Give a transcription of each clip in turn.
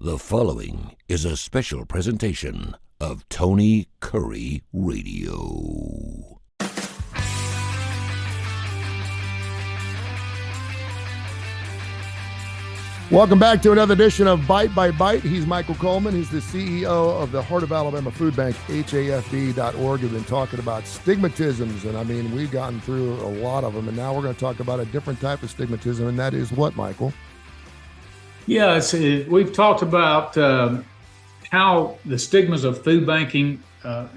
The following is a special presentation of Tony Curry Radio. Welcome back to another edition of Bite by Bite. He's Michael Coleman. He's the CEO of the Heart of Alabama Food Bank, HAFB.org. We've been talking about stigmatisms, and we've gotten through a lot of them, and now we're going to talk about a different type of stigmatism, and that is what, Michael? Yeah, we've talked about how the stigmas of food banking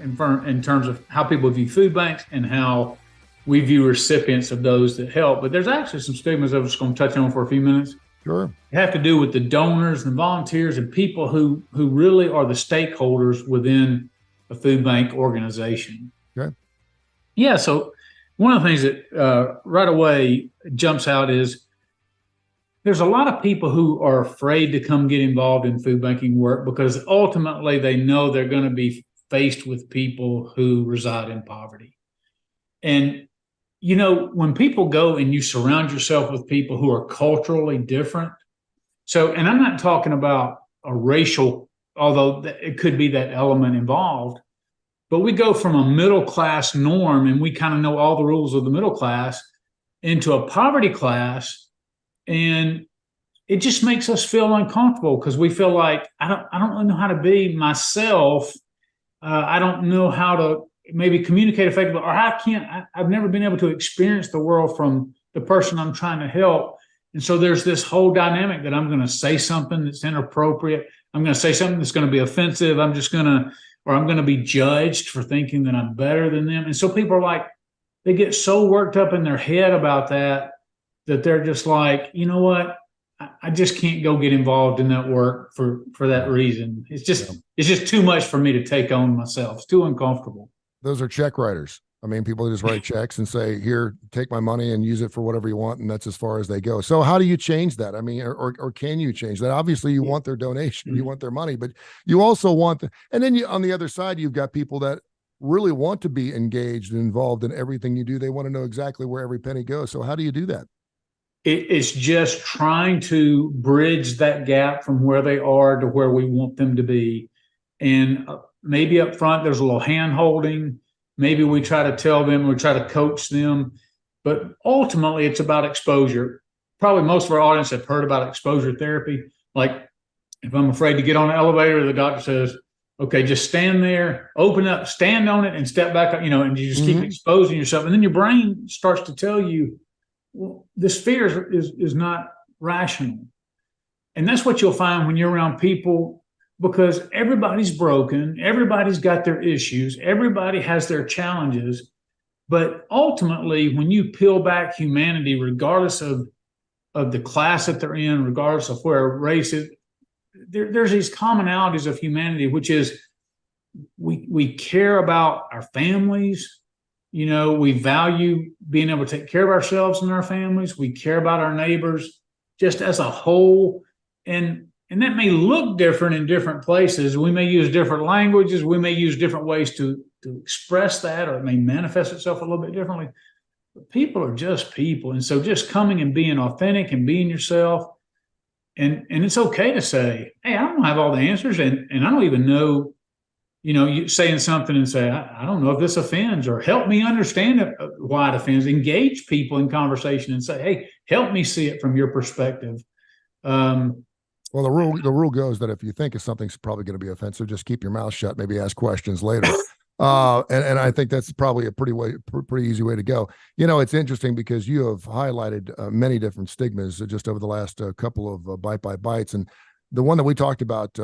in terms of how people view food banks and how we view recipients of those that help. But there's actually some stigmas I'm just going to touch on for a few minutes. Sure. They have to do with the donors and volunteers and people who really are the stakeholders within a food bank organization. Okay. Yeah, so one of the things that right away jumps out is there's a lot of people who are afraid to come get involved in food banking work because ultimately they know they're going to be faced with people who reside in poverty. And, you know, when people go and you surround yourself with people who are culturally different. So, and I'm not talking about a racial, although it could be that element involved, but we go from a middle class norm and we kind of know all the rules of the middle class into a poverty class. And it just makes us feel uncomfortable because we feel like I don't really know how to be myself. I don't know how to maybe communicate effectively, or I've never been able to experience the world from the person I'm trying to help. And so there's this whole dynamic that I'm going to say something that's inappropriate. I'm going to say something that's going to be offensive. I'm going to be judged for thinking that I'm better than them. And so people are like, they get so worked up in their head about that they're just like, you know what? I just can't go get involved in that work for that reason. It's just too much for me to take on myself. It's too uncomfortable. Those are check writers. People just write checks and say, here, take my money and use it for whatever you want. And that's as far as they go. So how do you change that? Or can you change that? Obviously you want their donation, you want their money, but you also want and then on the other side, you've got people that really want to be engaged and involved in everything you do. They want to know exactly where every penny goes. So how do you do that? It's just trying to bridge that gap from where they are to where we want them to be. And maybe up front, there's a little hand holding. Maybe we try to tell them, we try to coach them, but ultimately it's about exposure. Probably most of our audience have heard about exposure therapy. Like if I'm afraid to get on an elevator, the doctor says, okay, just stand there, open up, stand on it and step back up, and you just keep exposing yourself. And then your brain starts to tell you, well, this fear is not rational. And that's what you'll find when you're around people, because everybody's broken, everybody's got their issues, everybody has their challenges. But ultimately, when you peel back humanity, regardless of the class that they're in, regardless of where race is, there's these commonalities of humanity, which is we care about our families. We value being able to take care of ourselves and our families. We care about our neighbors just as a whole. And that may look different in different places. We may use different languages. We may use different ways to express that, or it may manifest itself a little bit differently. But people are just people. And so just coming and being authentic and being yourself. And it's okay to say, hey, I don't have all the answers. And I don't even know, you saying something and say, I don't know if this offends, or help me understand why it offends. Engage people in conversation and say, hey, help me see it from your perspective. Well, the rule goes that if you think something's probably going to be offensive, just keep your mouth shut, maybe ask questions later. And I think that's probably a pretty easy way to go. It's interesting because you have highlighted many different stigmas just over the last couple of Bite by Bites. And the one that we talked about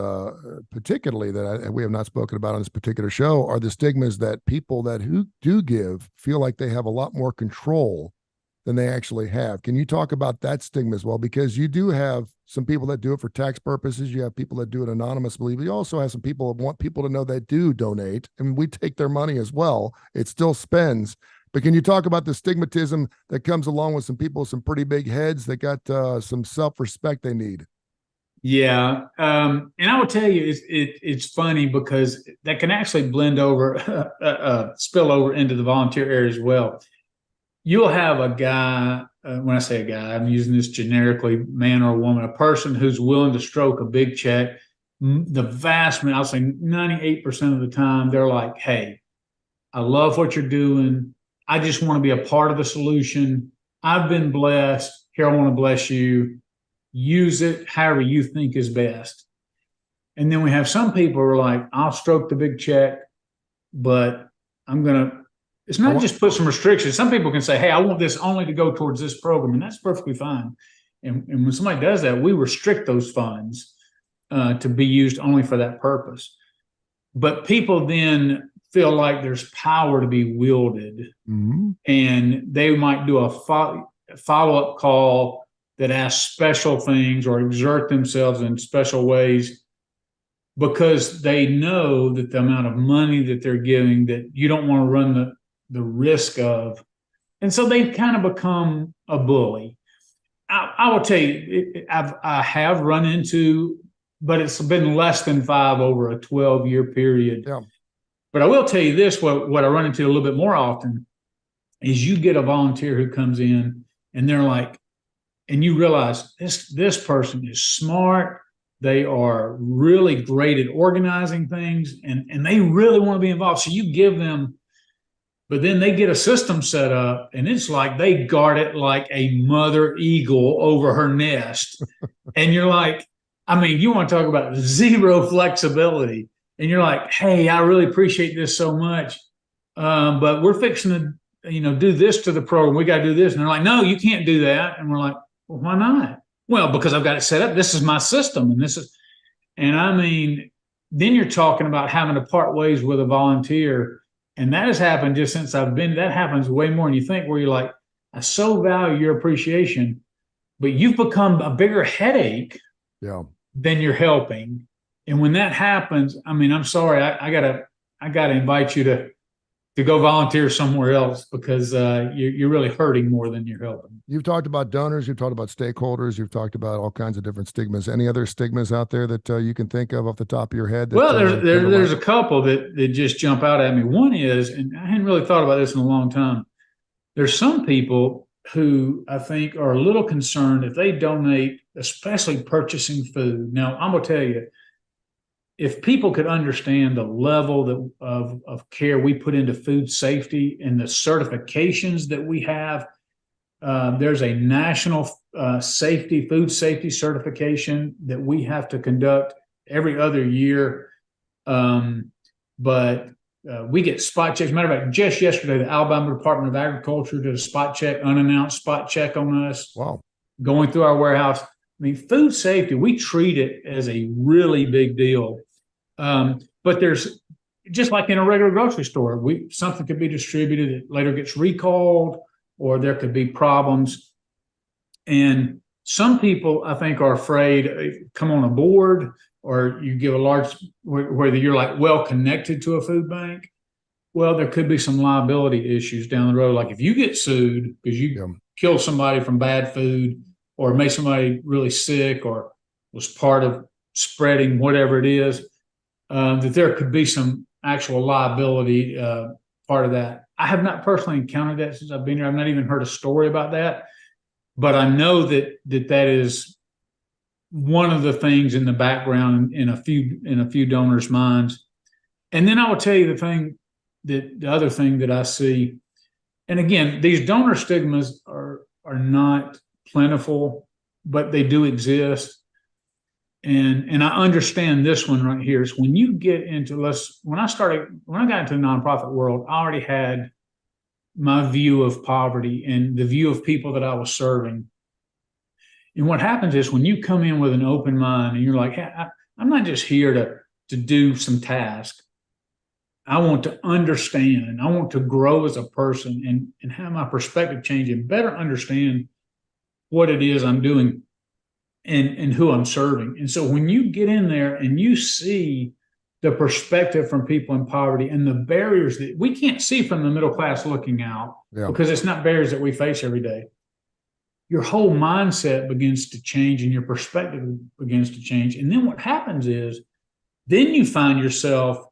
particularly that we have not spoken about on this particular show are the stigmas that people who do give feel like they have a lot more control than they actually have. Can you talk about that stigma as well? Because you do have some people that do it for tax purposes. You have people that do it anonymously. But you also have some people that want people to know they do donate, and we take their money as well. It still spends. But can you talk about the stigmatism that comes along with some people with some pretty big heads that got some self-respect they need? Yeah. And I will tell you, it's funny because that can actually blend over, spill over into the volunteer area as well. You'll have a guy, when I say a guy, I'm using this generically, man or woman, a person who's willing to stroke a big check the vast, I'll say 98% of the time, they're like, hey, I love what you're doing. I just want to be a part of the solution. I've been blessed. Here, I want to bless you. Use it however you think is best. And then we have some people who are like, I'll stroke the big check, but it's not just put some restrictions. Some people can say, hey, I want this only to go towards this program, and that's perfectly fine. And when somebody does that, we restrict those funds to be used only for that purpose. But people then feel like there's power to be wielded, and they might do a follow-up call that asks special things or exert themselves in special ways because they know that the amount of money that they're giving that you don't want to run the risk of. And so they've kind of become a bully. I will tell you, I have run into, but it's been less than 5 over a 12-year period. Yeah. But I will tell you this, what I run into a little bit more often is you get a volunteer who comes in and they're like, and you realize this person is smart. They are really great at organizing things and they really want to be involved. So you give them, but then they get a system set up and it's like they guard it like a mother eagle over her nest. And you're like, you want to talk about zero flexibility. And you're like, hey, I really appreciate this so much. But we're fixing to, do this to the program. We got to do this. And they're like, no, you can't do that. And we're like, well, why not? Well, because I've got it set up. This is my system. And then you're talking about having to part ways with a volunteer. And that has happened just since I've been, that happens way more than you think, where you're like, I so value your appreciation, but you've become a bigger headache than you're helping. And when that happens, I'm sorry, I gotta invite you to go volunteer somewhere else because you're really hurting more than you're helping. You've talked about donors, you've talked about stakeholders, you've talked about all kinds of different stigmas. Any other stigmas out there that you can think of off the top of your head? Well, there's a couple that just jump out at me. One is, and I hadn't really thought about this in a long time, there's some people who I think are a little concerned if they donate, especially purchasing food. Now, I'm going to tell you, if people could understand the level of care we put into food safety and the certifications that we have, there's a national food safety certification that we have to conduct every other year. But we get spot checks. Matter of fact, just yesterday, the Alabama Department of Agriculture did a spot check, unannounced spot check on us. Wow. Going through our warehouse. Food safety, we treat it as a really big deal. But there's, just like in a regular grocery store, something could be distributed, it later gets recalled, or there could be problems. And some people, I think, are afraid, come on a board, or you give a large, whether you're like well connected to a food bank. Well, there could be some liability issues down the road. Like if you get sued because you killed somebody from bad food, or made somebody really sick, or was part of spreading whatever it is, that there could be some actual liability part of that. I have not personally encountered that since I've been here. I've not even heard a story about that, but I know that is one of the things in the background in a few donors' minds. And then I will tell you the other thing that I see, and again, these donor stigmas are not plentiful, but they do exist. And I understand this one right here is when you get into, when I got into the nonprofit world, I already had my view of poverty and the view of people that I was serving. And what happens is when you come in with an open mind and you're like, hey, I'm not just here to do some task. I want to understand and I want to grow as a person and have my perspective change and better understand what it is I'm doing and who I'm serving. And so when you get in there and you see the perspective from people in poverty and the barriers that we can't see from the middle class looking out, because it's not barriers that we face every day, your whole mindset begins to change and your perspective begins to change. And then what happens is then you find yourself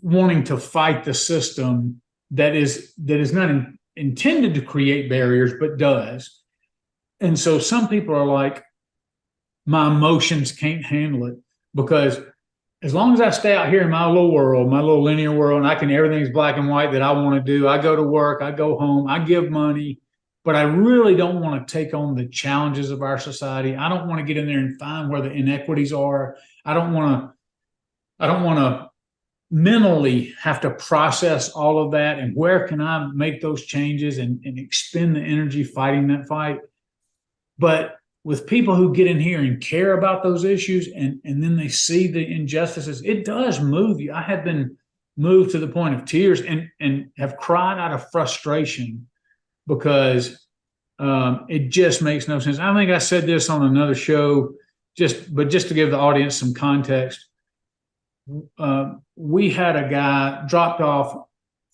wanting to fight the system that is not intended to create barriers, but does. And so some people are like, my emotions can't handle it. because as long as I stay out here in my little world, my little linear world, and everything's black and white that I want to do. I go to work, I go home, I give money, but I really don't want to take on the challenges of our society. I don't want to get in there and find where the inequities are. I don't want to mentally have to process all of that, and where can I make those changes and expend the energy fighting that fight. But with people who get in here and care about those issues, and then they see the injustices, it does move you. I have been moved to the point of tears and have cried out of frustration, because it just makes no sense. I think I said this on another show, but just to give the audience some context. We had a guy dropped off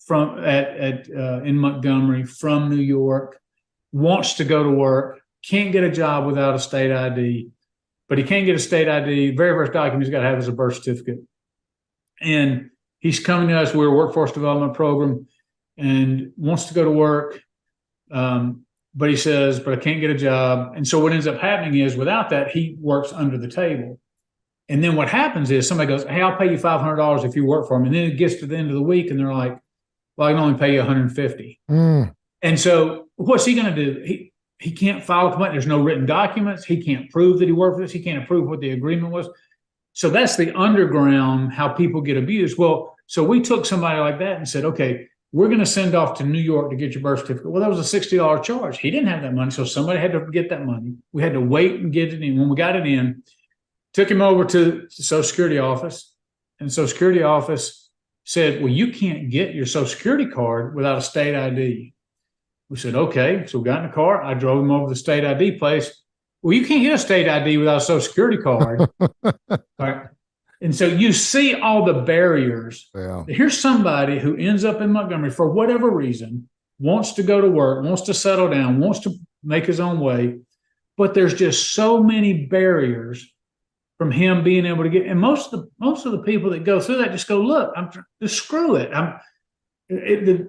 in Montgomery from New York, wants to go to work, can't get a job without a state ID, but he can't get a state ID. Very first document he's got to have is a birth certificate. And he's coming to us. We're a workforce development program, and wants to go to work. But he says, but I can't get a job. And so what ends up happening is, without that, he works under the table. And then what happens is somebody goes, hey, I'll pay you $500 if you work for him. And then it gets to the end of the week and they're like, well, I can only pay you $150. And so what's he going to do? He can't file a complaint. There's no written documents. He can't prove that he worked for this. He can't prove what the agreement was. So that's the underground, how people get abused. Well, so we took somebody like that and said, okay, we're going to send off to New York to get your birth certificate. Well, that was a $60 charge. He didn't have that money. So somebody had to get that money. We had to wait and get it in. When we got it in, took him over to the Social Security office, and the Social Security office said, well, you can't get your Social Security card without a state ID. We said, okay. So we got in the car. I drove him over to the state ID place. Well, you can't get a state ID without a Social Security card. All right. And so you see all the barriers. Yeah. Here's somebody who ends up in Montgomery for whatever reason, wants to go to work, wants to settle down, wants to make his own way, but there's just so many barriers from him being able to get. And most of the people that go through that just go, look, just screw it.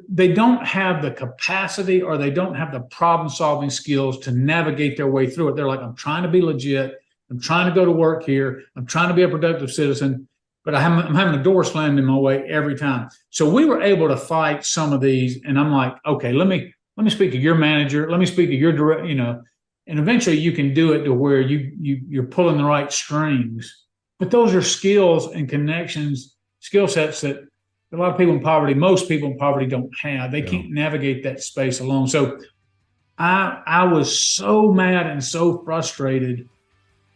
They don't have the capacity, or they don't have the problem solving skills to navigate their way through it. They're like, I'm trying to be legit. I'm trying to go to work here. I'm trying to be a productive citizen, but I'm having a door slammed in my way every time. So we were able to fight some of these. And I'm like, okay, let me speak to your manager. Let me speak to your direct, and eventually you can do it to where you're pulling the right strings. But those are skills and connections, skill sets that a lot of people in poverty, most people in poverty don't have. They can't navigate that space alone. So I was so mad and so frustrated.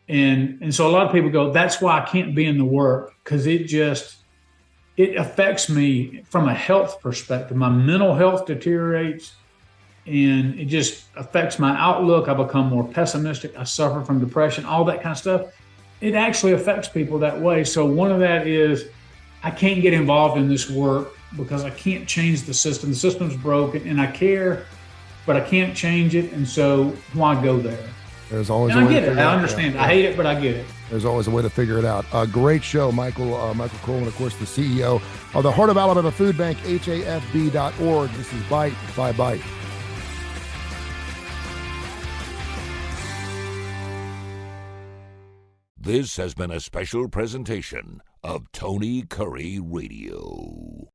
And so a lot of people go, that's why I can't be in the work, because it affects me from a health perspective. My mental health deteriorates, and it just affects my outlook. I become more pessimistic. I suffer from depression, all that kind of stuff. It actually affects people that way. So one of that is, I can't get involved in this work because I can't change the system. The system's broken, and I care, but I can't change it. And so why go there? There's always and I get it. I understand. I hate it, but I get it. There's always a way to figure it out. A great show, Michael Coleman, of course, the CEO of the Heart of Alabama Food Bank, HAFB.org. This is Bite by Bite. This has been a special presentation of Tony Curry Radio.